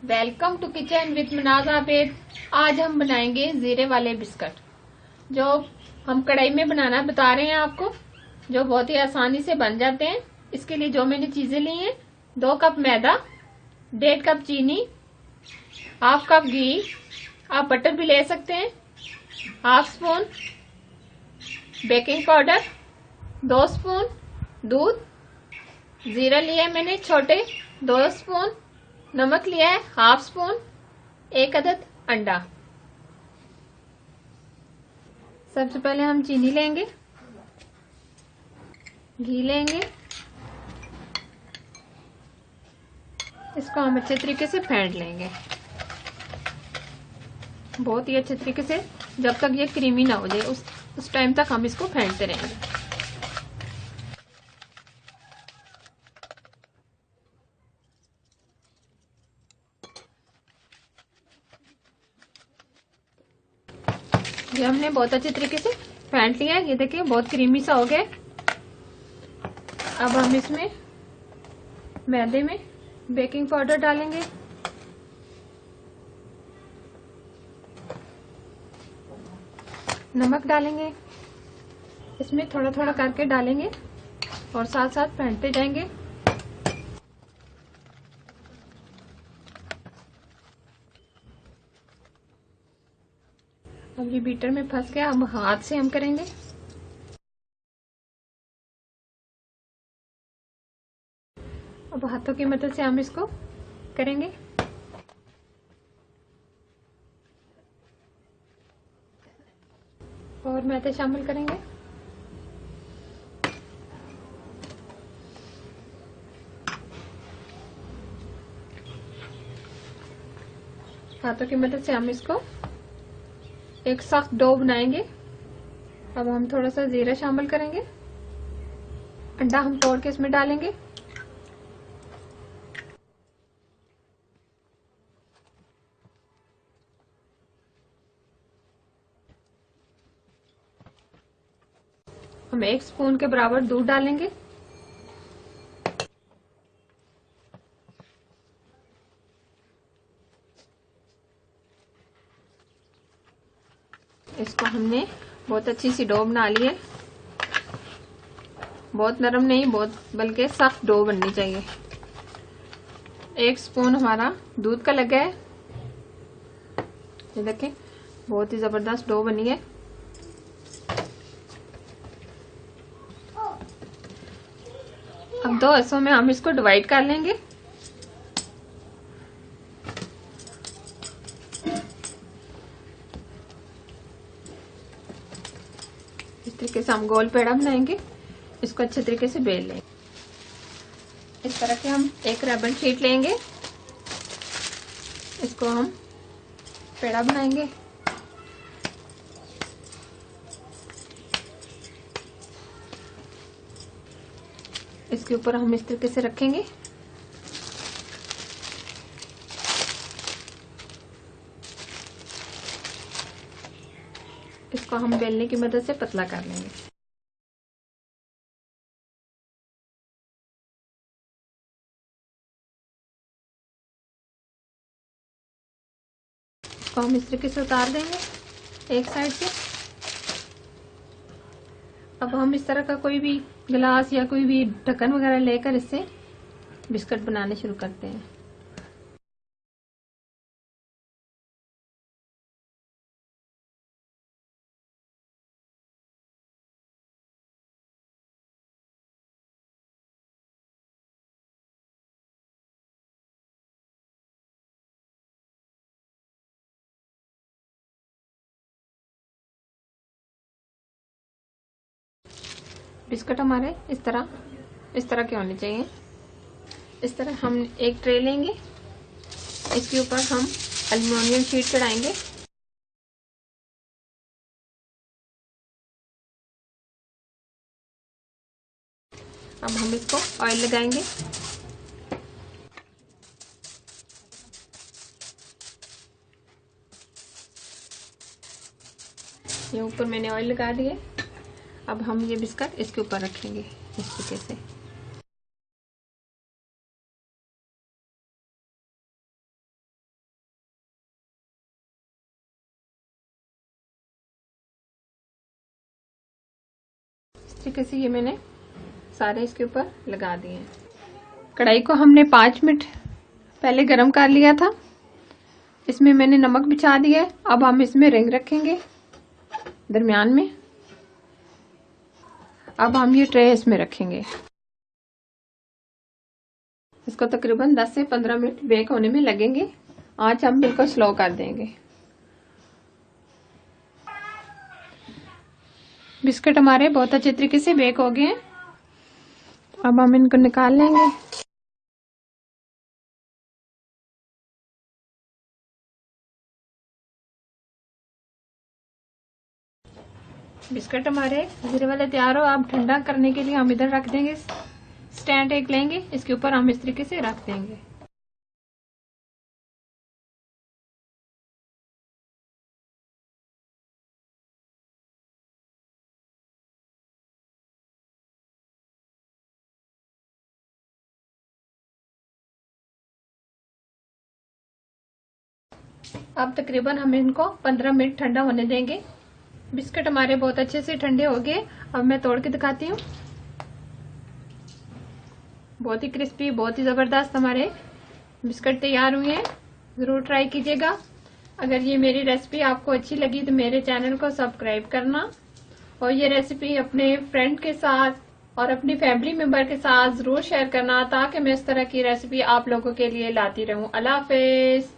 Welcome to kitchen with Manaj Abid. आज हम बनाएंगे जीरे वाले बिस्कुट, जो हम कढ़ाई में बनाना बता रहे हैं आपको, जो बहुत ही आसानी से बन जाते हैं। इसके लिए जो मैंने चीजें ली हैं, 2 कप मैदा, 1.5 कप चीनी, हाफ कप घी, आप बटर भी ले सकते हैं, half spoon baking powder, 2 spoon दूध, जीरा लिया है मैंने छोटे 2 स्पून, नमक लिया है हाफ स्पून, 1 अदद अंडा। सबसे पहले हम चीनी लेंगे, घी लेंगे, इसको हम अच्छे तरीके से फेंट लेंगे, बहुत ही अच्छे तरीके से, जब तक ये क्रीमी ना हो जाए उस टाइम तक हम इसको फेंटते रहेंगे। ये हमने बहुत अच्छे तरीके से फेंट लिया है, ये देखिए बहुत क्रीमी सा हो गया। अब हम इसमें मैदे में बेकिंग पाउडर डालेंगे, नमक डालेंगे, इसमें थोड़ा थोड़ा करके डालेंगे और साथ साथ फेंटते जाएंगे। अब ये बीटर में फंस गया, अब हाथ से हम करेंगे। अब हाथों की मदद से हम इसको करेंगे। और मैदे शामिल करेंगे। हाथों की मदद से हम इसको एक सख्त डो बनाएंगे। अब हम थोड़ा सा जीरा शामिल करेंगे, अंडा हम तोड़ के इसमें डालेंगे, हम 1 स्पून के बराबर दूध डालेंगे, इसको हमने बहुत अच्छी सी डो बना ली है, बहुत नरम नहीं, बहुत बल्कि सख्त डो बननी चाहिए। 1 स्पून हमारा दूध का लगा है, ये देखें बहुत ही जबरदस्त डो बनी है। अब 2 हिस्सों में हम इसको डिवाइड कर लेंगे। इस तरीके से हम गोल पेड़ा बनाएंगे, इसको अच्छे तरीके से बेल लेंगे। इस तरह के हम एक रबड़ शीट लेंगे, इसको हम पेड़ा बनाएंगे। इसके ऊपर हम इस तरीके से रखेंगे, इसको हम बेलने की मदद से पतला कर लेंगे। इसको हम इस तरीके से उतार देंगे एक साइड से। अब हम इस तरह का कोई भी गिलास या कोई भी ढक्कन वगैरह लेकर इससे बिस्कुट बनाने शुरू करते हैं। बिस्कुट हमारे इस तरह के होने चाहिए। इस तरह हम एक ट्रे लेंगे, इसके ऊपर हम एल्युमिनियम शीट चढ़ाएंगे। अब हम इसको ऑयल लगाएंगे, ये ऊपर मैंने ऑयल लगा दिया। अब हम ये बिस्कुट इसके ऊपर रखेंगे इस तरीके से। तरीके से ये मैंने सारे इसके ऊपर लगा दिए हैं। कढ़ाई को हमने 5 मिनट पहले गरम कर लिया था। इसमें मैंने नमक बिछा दिया है। अब हम इसमें रिंग रखेंगे दरमियान में। अब हम ये ट्रे इसमें रखेंगे। इसको तकरीबन 10 से 15 मिनट बेक होने में लगेंगे। आंच हम बिल्कुल स्लो कर देंगे। बिस्किट हमारे बहुत अच्छे तरीके से बेक हो गए हैं। अब हम इनको निकाल लेंगे। बिस्किट हमारे जीरे वाले तैयार हो। अब ठंडा करने के लिए हम इधर रख देंगे। स्टैंड एक लेंगे, इसके ऊपर हम इस तरीके से रख देंगे। अब तकरीबन हम इनको 15 मिनट ठंडा होने देंगे। बिस्किट हमारे बहुत अच्छे से ठंडे हो गए। अब मैं तोड़ के दिखाती हूँ। बहुत ही क्रिस्पी, बहुत ही जबरदस्त हमारे बिस्किट तैयार हुए हैं। जरूर ट्राई कीजिएगा। अगर ये मेरी रेसिपी आपको अच्छी लगी तो मेरे चैनल को सब्सक्राइब करना और ये रेसिपी अपने फ्रेंड के साथ और अपनी फैमिली मेंबर के साथ जरूर शेयर करना, ताकि मैं इस तरह की रेसिपी आप लोगों के लिए लाती रहूं। अल्लाह हाफिज।